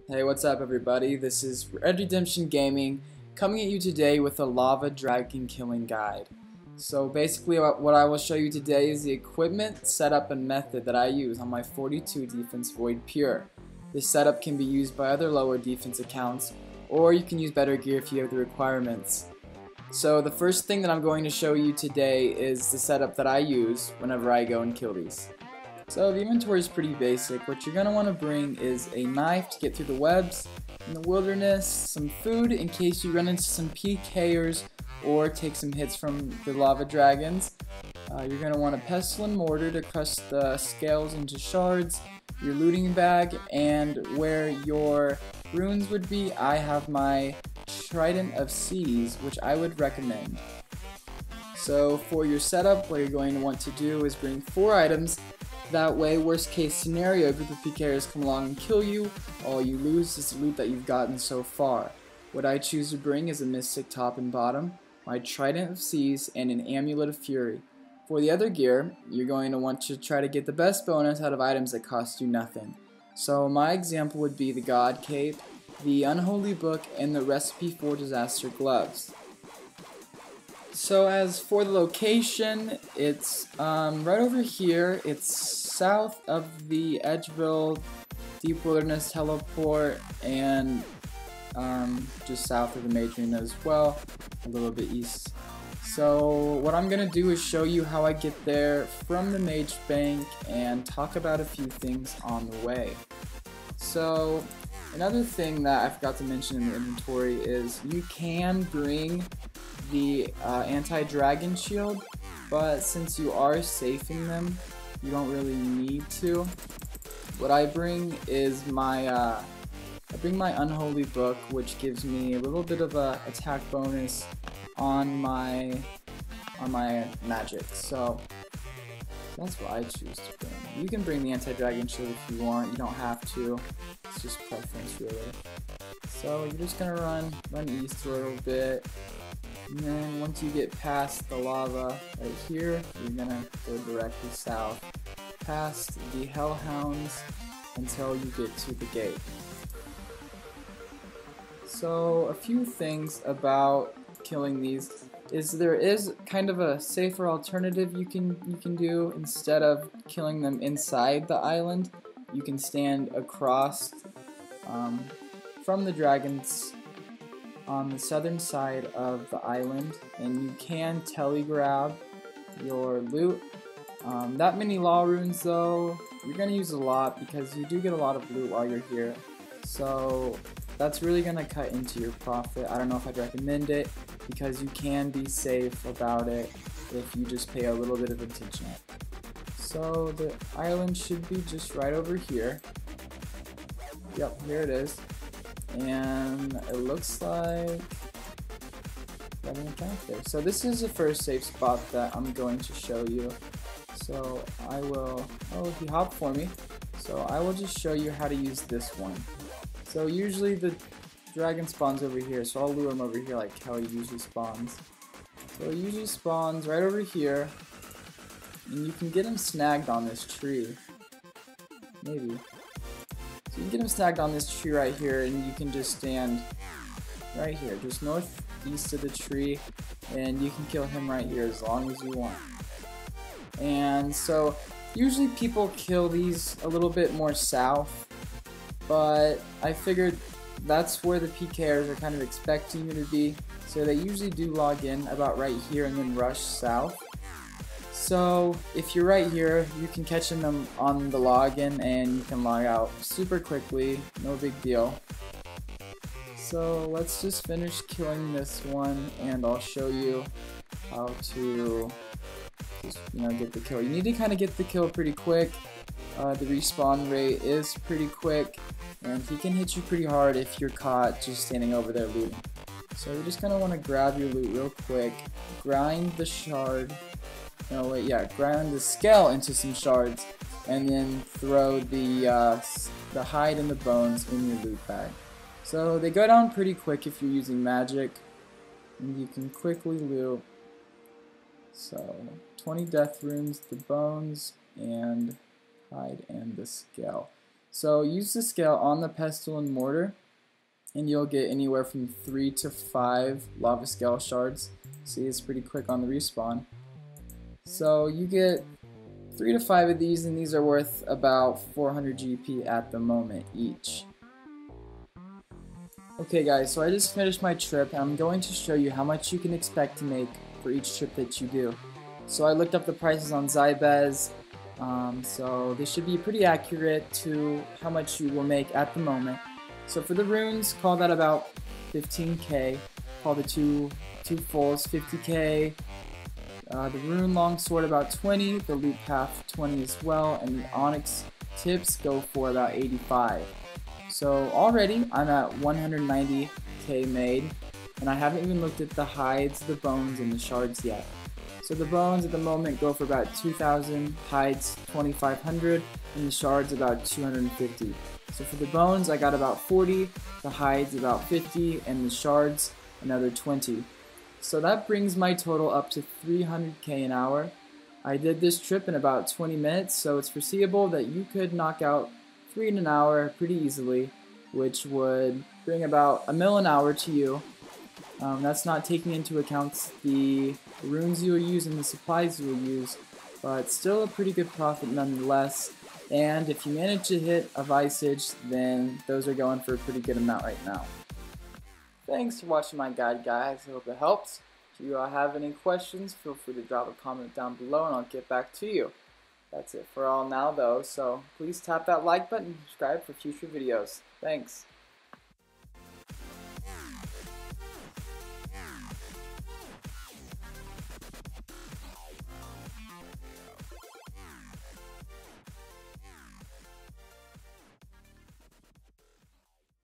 Hey, what's up everybody? This is Red Redemption Gaming coming at you today with a lava dragon killing guide. So basically what I will show you today is the equipment, setup, and method that I use on my 42 defense Void Pure. This setup can be used by other lower defense accounts, or you can use better gear if you have the requirements. So the first thing that I'm going to show you today is the setup that I use whenever I go and kill these. So the inventory is pretty basic. What you're going to want to bring is a knife to get through the webs in the wilderness, some food in case you run into some PKers or take some hits from the lava dragons. You're going to want a pestle and mortar to crush the scales into shards, your looting bag, and where your runes would be, I have my Trident of Seas, which I would recommend. So for your setup, what you're going to want to do is bring 4 items. That way, worst case scenario, a group of PKers come along and kill you, all you lose is the loot that you've gotten so far. What I choose to bring is a Mystic top and bottom, my Trident of Seas, and an Amulet of Fury. For the other gear, you're going to want to try to get the best bonus out of items that cost you nothing. So my example would be the God Cape, the Unholy Book, and the Recipe for Disaster gloves. So as for the location, it's right over here. It's south of the Edgeville Deep Wilderness Teleport and just south of the Mage Arena as well, a little bit east. So what I'm going to do is show you how I get there from the Mage Bank and talk about a few things on the way. So another thing that I forgot to mention in the inventory is you can bring the anti-dragon shield, but since you are safing them, you don't really need to. What I bring is my my Unholy Book, which gives me a little bit of a attack bonus on my magic. So that's what I choose to bring. You can bring the anti-dragon shield if you want. You don't have to. It's just preference really. So you're just gonna run east a little bit. And then once you get past the lava right here, you're gonna go directly south, past the Hellhounds until you get to the gate. So a few things about killing these is there is kind of a safer alternative you can do. Instead of killing them inside the island, you can stand across from the dragons on the southern side of the island, and you can telegrab your loot. That many law runes though, you're going to use a lot because you do get a lot of loot while you're here. So that's really going to cut into your profit. I don't know if I'd recommend it because you can be safe about it if you just pay a little bit of attention. So the island should be just right over here. Yep, here it is. And it looks like got an account there. So this is the first safe spot that I'm going to show you. So I will, oh, he hopped for me. So I will just show you how to use this one. So usually the dragon spawns over here, so I'll lure him over here like how he usually spawns. So he usually spawns right over here, and you can get him snagged on this tree. Maybe. So you can get him snagged on this tree right here, and you can just stand right here, just northeast of the tree, and you can kill him right here as long as you want. And so usually people kill these a little bit more south, but I figured that's where the PKers are kind of expecting you to be, so they usually do log in about right here and then rush south. So if you're right here, you can catch them on the login and you can log out super quickly, no big deal. So let's just finish killing this one and I'll show you how to just, get the kill. You need to kind of get the kill pretty quick. The respawn rate is pretty quick, and he can hit you pretty hard if you're caught just standing over there looting. So you're just gonna want to grab your loot real quick, grind the shard. No, wait, yeah, grind the scale into some shards, and then throw the hide and the bones in your loot bag. So they go down pretty quick if you're using magic, and you can quickly loot. So 20 death runes, the bones, and hide and the scale. So use the scale on the pestle and mortar, and you'll get anywhere from 3 to 5 lava scale shards. See, it's pretty quick on the respawn. So you get 3 to 5 of these, and these are worth about 400 GP at the moment each. Okay guys, so I just finished my trip, and I'm going to show you how much you can expect to make for each trip that you do. So I looked up the prices on Jagex, so this should be pretty accurate to how much you will make at the moment. So for the runes, call that about 15k, call the two fulls 50k, the rune longsword about 20, the loot path 20 as well, and the onyx tips go for about 85. So already I'm at 190k made, and I haven't even looked at the hides, the bones, and the shards yet. So the bones at the moment go for about 2,000, hides 2,500, and the shards about 250. So for the bones I got about 40, the hides about 50, and the shards another 20. So that brings my total up to 300k an hour. I did this trip in about 20 minutes, so it's foreseeable that you could knock out 3 in an hour pretty easily, which would bring about $1 million an hour to you. That's not taking into account the runes you will use and the supplies you will use, but still a pretty good profit nonetheless. And if you manage to hit a Visage, then those are going for a pretty good amount right now. Thanks for watching my guide, guys. I hope it helps. If you have any questions, feel free to drop a comment down below and I'll get back to you. That's it for all now though, so please tap that like button and subscribe for future videos. Thanks.